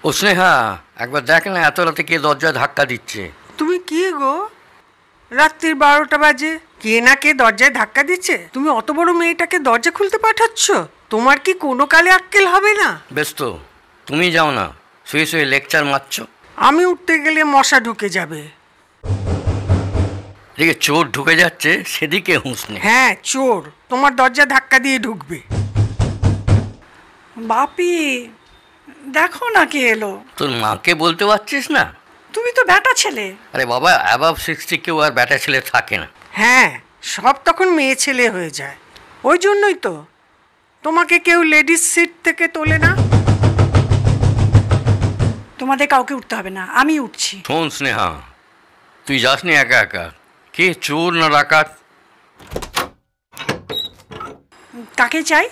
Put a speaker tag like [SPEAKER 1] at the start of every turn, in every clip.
[SPEAKER 1] ও স্নেহা, একবার দেখ না এত রাতে কে দরজায় ধাক্কা দিচ্ছে।
[SPEAKER 2] তুমি কি গো, রাত্রির 12টা বাজে, কে না কে দরজায় ধাক্কা দিচ্ছে? তুমি অত বড় মেয়েটাকে দরজা খুলতে পাঠাচ্ছ? তোমার কি কোনো কালে আক্কেল হবে না?
[SPEAKER 1] বেশ তো, তুমি যাও না, শুয়ে শুয়ে লেকচার মারছো।
[SPEAKER 2] আমি উঠতে গেলে মশা ঢুকে যাবে।
[SPEAKER 1] এদিকে চোর ঢুকে যাচ্ছে, সেদিকে হুঁশ নেই।
[SPEAKER 2] হ্যাঁ, চোর তোমার দরজা ধাক্কা দিয়ে ঢুকবে।
[SPEAKER 3] বাপি, দেখো না কে এলো।
[SPEAKER 1] তোর মাকে বলতে পারছিস না?
[SPEAKER 3] তুমি তো ব্যাটা ছেলে।
[SPEAKER 1] আরে বাবা, অ্যাবাভ 60 কেউ আর ব্যাটা ছেলে থাকে না।
[SPEAKER 2] হ্যাঁ, সব তখন মেয়ে ছেলে হয়ে যায়। ওই জন্যই তো তোমাকে কেউ লেডিস সিট থেকে তোলে না।
[SPEAKER 3] তোমাদের কাউকে উঠতে হবে না, আমি উঠছি।
[SPEAKER 1] শোন স্নেহা, তুই যাসনি একা একা। কে চোর না ডাকাত?
[SPEAKER 3] কাকে চাই?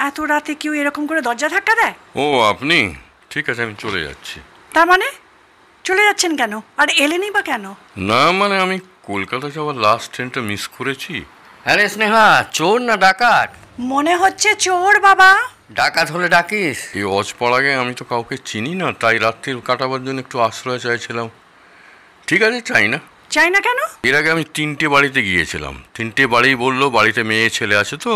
[SPEAKER 3] এত রাতে কেউ এরকম করে দরজা ধাক্কা দেয়?
[SPEAKER 4] ও আপনি? ঠিক আছে, আমি চলে যাচ্ছি।
[SPEAKER 3] তার মানে চলে যাচ্ছেন কেন? আর এলেনই বা কেন?
[SPEAKER 4] না মানে আমি কলকাতা যাওয়ার লাস্ট ট্রেনটা মিস করেছি।
[SPEAKER 1] আরে স্নেহা, চোর না ডাকাত?
[SPEAKER 3] মনে হচ্ছে চোর বাবা।
[SPEAKER 1] ডাকাত হলে ডাকিস।
[SPEAKER 4] এই অজপাড়াগে আমি তো কাউকে চিনি না, তাই রাত্রি কাটাবার জন্য একটু আশ্রয় চাইছিলাম। ঠিক আছে, চাই না।
[SPEAKER 3] চাই না কেন?
[SPEAKER 4] এর আগে আমি 3টে বাড়িতে গিয়েছিলাম, 3টে বাড়ি বললো বাড়িতে মেয়ে ছেলে আছে তো,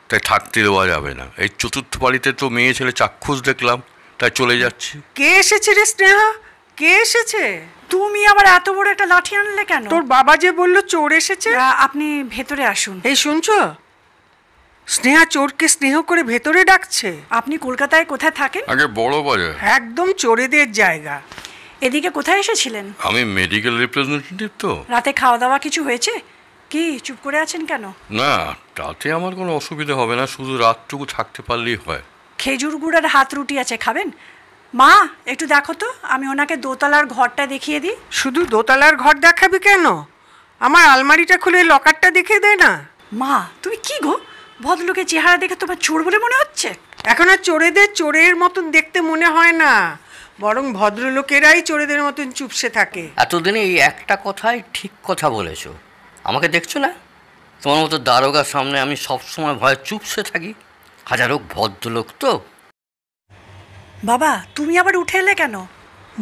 [SPEAKER 4] তাই থাকতে দেওয়া যাবে না। এই 4র্থ বাড়িতে তো মেয়ে ছেলে চাক্ষুষ দেখলাম, তাই চলে যাচ্ছি।
[SPEAKER 2] কে এসেছে রে স্নেহা? কে এসেছে?
[SPEAKER 3] তুমি আবার এত বড় একটা লাঠি আনলে কেন?
[SPEAKER 2] তোর বাবা যে বললো চোর এসেছে।
[SPEAKER 3] আপনি ভেতরে আসুন।
[SPEAKER 2] এই শুনছো, স্নেহা চোরকে স্নেহ করে ভেতরে ডাকছে।
[SPEAKER 3] আপনি কলকাতায় কোথায় থাকেন?
[SPEAKER 4] আগে বড় বাজার।
[SPEAKER 2] একদম চোরেদের জায়গা।
[SPEAKER 3] এদিকে কোথায় এসেছিলেন?
[SPEAKER 4] আমি মেডিকেল রিপ্রেজেন্টেটিভ তো।
[SPEAKER 3] রাতে খাওয়া দাওয়া কিছু হয়েছে? কি চুপ করে আছেন কেন?
[SPEAKER 4] না, তাতে আমার কোনো অসুবিধা হবে না, শুধু রাতটুকু থাকতে পারলেই হয়।
[SPEAKER 3] খেজুর গুড় আর হাত রুটি আছে, খাবেন? মা, একটু দেখো তো, আমি ওনাকে দোতলার ঘরটা দেখিয়ে দিই।
[SPEAKER 2] শুধু দোতলার ঘর দেখাবি কেন? আমার আলমারিটা খুলে লকারটা দেখে দে না।
[SPEAKER 3] মা, তুমি কি গো, ভদ্রলোকের চেহারা দেখে তোমার চোর বলে মনে হচ্ছে?
[SPEAKER 2] এখন আর চোরেদের চোরের মতন দেখতে মনে হয় না, বরং ভদ্রলোকেরাই চোরেদের মতন চুপসে থাকে।
[SPEAKER 1] এতদিনে এই একটা কথাই ঠিক কথা বলেছো। আমাকে দেখছো না? তোমার মতো দারোগার সামনে আমি সবসময় ভয়ে চুপসে থাকি। হাজারো ভদ্রলোক তো।
[SPEAKER 3] বাবা, তুমি আবার উঠে এলে কেন?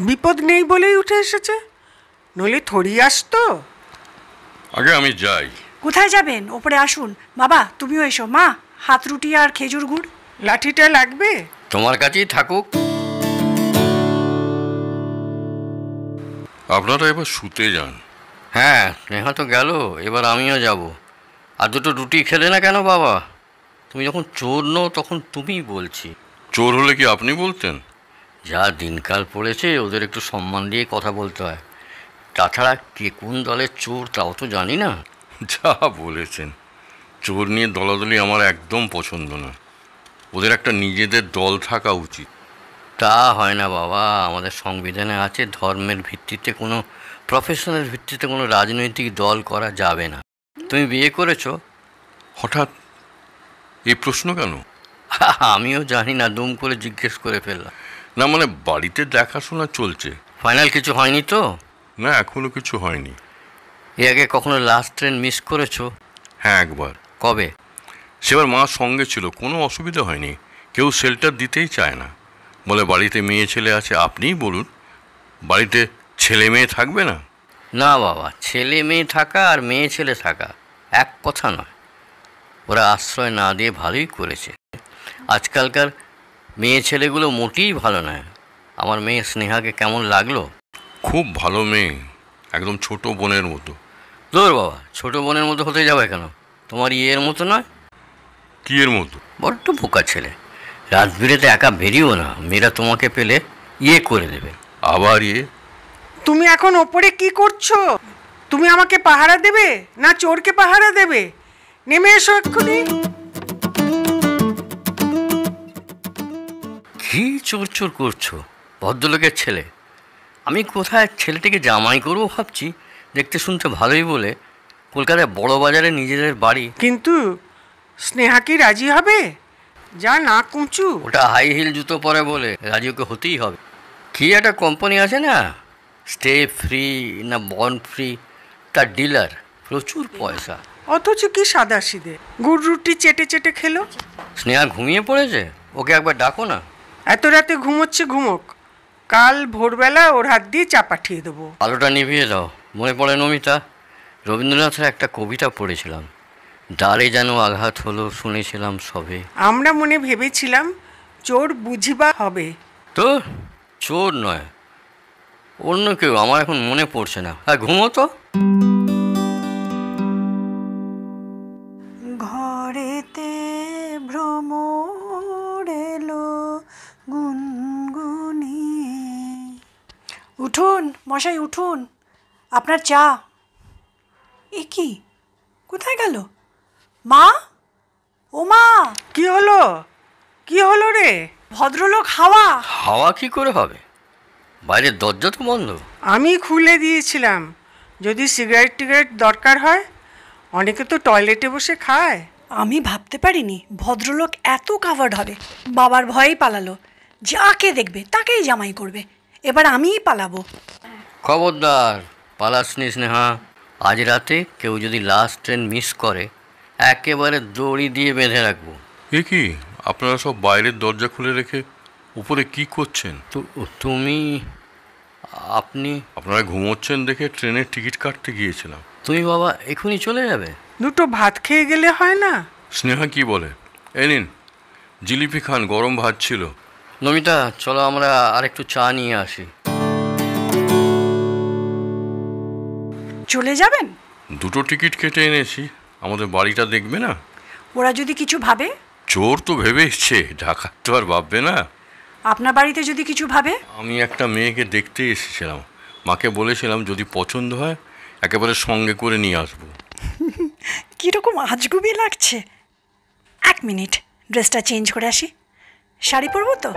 [SPEAKER 2] বিপদ নেই বলেই উঠে এসেছে, নইলে থরি আসতো।
[SPEAKER 4] আগে আমি যাই।
[SPEAKER 3] কোথায় যাবেন? ওপরে আসুন। বাবা, তুমিও এসো। মা, হাত রুটি আর খেজুর গুড়।
[SPEAKER 2] লাঠিটা লাগবে?
[SPEAKER 1] তোমার কাছেই থাকুক।
[SPEAKER 4] আপনারা এবার শুতে যান।
[SPEAKER 1] হ্যাঁ, স্নেহা তো গেল, এবার আমিও যাব। আর দুটো রুটি খেলে না কেন বাবা? তুমি যখন চোর নও তখন তুমিই বলছি।
[SPEAKER 4] চোর হলে কি আপনি বলতেন?
[SPEAKER 1] যা দিনকাল পড়েছে, ওদের একটু সম্মান দিয়ে কথা বলতে হয়। তাছাড়া কে কোন দলের চোর তাও তো জানি না।
[SPEAKER 4] যা বলেছেন, চোর নিয়ে দলাদলি আমার একদম পছন্দ না। ওদের একটা নিজেদের দল থাকা উচিত।
[SPEAKER 1] তা হয় না বাবা, আমাদের সংবিধানে আছে ধর্মের ভিত্তিতে কোনো, প্রফেশনের ভিত্তিতে কোনো রাজনৈতিক দল করা যাবে না। তুমি বিয়ে করেছো?
[SPEAKER 4] হঠাৎ এই প্রশ্ন কেন?
[SPEAKER 1] আমিও জানি না, দুম করে জিজ্ঞেস করে ফেললাম।
[SPEAKER 4] না মানে বাড়িতে দেখাশোনা চলছে।
[SPEAKER 1] ফাইনাল কিছু হয়নি তো?
[SPEAKER 4] না, এখনো কিছু হয়নি।
[SPEAKER 1] এর আগে কখনো লাস্ট ট্রেন মিস করেছো?
[SPEAKER 4] হ্যাঁ, একবার।
[SPEAKER 1] কবে?
[SPEAKER 4] সেবার মা সঙ্গে ছিল, কোনো অসুবিধা হয়নি। কেউ শেল্টার দিতেই চায় না, বলে বাড়িতে মেয়ে ছেলে আছে। আপনিই বলুন, বাড়িতে ছেলে মেয়ে থাকবে না?
[SPEAKER 1] না বাবা, ছেলে মেয়ে থাকা আর মেয়ে ছেলে থাকা এক কথা নয়। ওরা আশ্রয় না দিয়ে ভালোই করেছে। আজকালকার মেয়ে ছেলেগুলো মোটেই ভালো নয়। আমার মেয়ে স্নেহাকে কেমন লাগলো?
[SPEAKER 4] খুব ভালো মেয়ে, একদম ছোট বোনের মতো।
[SPEAKER 1] দূর বাবা, ছোটো বোনের মতো হতে যাবে কেন? তোমার ইয়ের মতো নয়।
[SPEAKER 4] কি এর মতো?
[SPEAKER 1] বড্ড বোকা ছেলে। রাত বিরেতে একা বেরিয়েও না, মেয়েরা তোমাকে পেলে ইয়ে করে দেবে।
[SPEAKER 4] আবার
[SPEAKER 2] তুমি এখন ওপরে কি করছো? তুমি আমাকে পাহারা দেবে না চোরকে পাহারা দেবে? নেমে এসো এক্ষুনি।
[SPEAKER 1] কি চোর চোর করছো? ভদ্রলোকের ছেলে। আমি কোথায় ছেলেটিকে জামাই করবো ভাবছি, দেখতে শুনতে ভালোই বলে কলকাতায় বড় বাজারে নিজেদের বাড়ি।
[SPEAKER 2] কিন্তু স্নেহা কি রাজি হবে? যা না কুঁচু।
[SPEAKER 1] ওটা হাই হিল জুতো পরে বলে রাজি ওকে হতেই হবে। কি একটা কোম্পানি আছে না, স্টে ফ্রি না বর্ন ফ্রি, তার ডিলার, প্রচুর পয়সা।
[SPEAKER 2] অথচ কি সাদাসিধে গুড় রুটি চেটে চেটে খেলো।
[SPEAKER 1] স্নেহা ঘুমিয়ে পড়েছে, ওকে একবার ডাকো না।
[SPEAKER 2] এত রাতে ঘুমোচ্ছে ঘুমোক, কাল ভোরবেলা ওর হাত দিয়ে চা পাঠিয়ে দেবো।
[SPEAKER 1] আলোটা নিভিয়ে দাও। মনে পড়ে নমিতা, রবীন্দ্রনাথের একটা কবিতা পড়েছিলাম, ডালে যেন আঘাত হলো শুনেছিলাম সবে।
[SPEAKER 2] আমরা মনে ভেবেছিলাম চোর বুঝিবা হবে।
[SPEAKER 1] তো চোর নয়, অন্য কেউ, আমার এখন মনে পড়ছে না। হ্যাঁ, ঘুমো তো।
[SPEAKER 3] ঘরেতে ভ্রমর এলো গুনগুনিয়ে। উঠুন মশাই, উঠুন, আপনার চা। এ কি, কোথায় গেল মা? ও মা!
[SPEAKER 2] কি হলো? কি হলো রে?
[SPEAKER 3] ভদ্রলোক হাওয়া।
[SPEAKER 1] হাওয়া কি করে হবে? বাইরের দরজা তো বন্ধ।
[SPEAKER 2] আমি খুলে দিয়েছিলাম, যদি সিগারেট টিগারেট দরকার হয়। অনেকে তো টয়লেটে বসে খায়।
[SPEAKER 3] আমি ভাবতে পারিনি ভদ্রলোক এত কাভার্ড হবে। বাবার ভয়েই পালালো। যাকে দেখবে তাকেই জামাই করবে। এবার আমিই পালাবো।
[SPEAKER 1] খবরদার পালাসনি স্নেহা। আজ রাতে কেউ যদি লাস্ট ট্রেন মিস করে, একেবারে দড়ি দিয়ে বেঁধে রাখবো।
[SPEAKER 4] এ কি, আপনারা সব বাইরের দরজা খুলে রেখে উপরে কি করছেন?
[SPEAKER 1] তো তুমি, আপনি,
[SPEAKER 4] আপনারা ঘুমোচ্ছেন দেখে ট্রেনের টিকিট কাটতে গিয়েছিলাম।
[SPEAKER 1] তুমি বাবা এখনই চলে যাবে?
[SPEAKER 2] দুটো ভাত খেয়ে গেলে হয় না?
[SPEAKER 4] স্নেহা কি বলে? এ নিন, জিলিপি খান, গরম ভাত ছিল।
[SPEAKER 1] নমিতা, চলো আমরা আরেকটু চা নিয়ে আসি।
[SPEAKER 3] চলে যাবেন?
[SPEAKER 4] দুটো টিকিট কেটে এনেছি, আমাদের বাড়িটা দেখবে না?
[SPEAKER 3] ওরা যদি কিছু ভাবে?
[SPEAKER 4] চোর তো ভেবে এসছে, ডাকাত তো আর ভাববে না।
[SPEAKER 3] আপনার বাড়িতে যদি কিছু ভাবে?
[SPEAKER 4] আমি একটা মেয়েকে দেখতে এসেছিলাম, মাকে বলেছিলাম যদি পছন্দ হয় একেবারে সঙ্গে করে নিয়ে আসবো।
[SPEAKER 3] কীরকম আজগুবি লাগছে। 1 মিনিট, ড্রেসটা চেঞ্জ করে আসি। শাড়ি পরবো তো?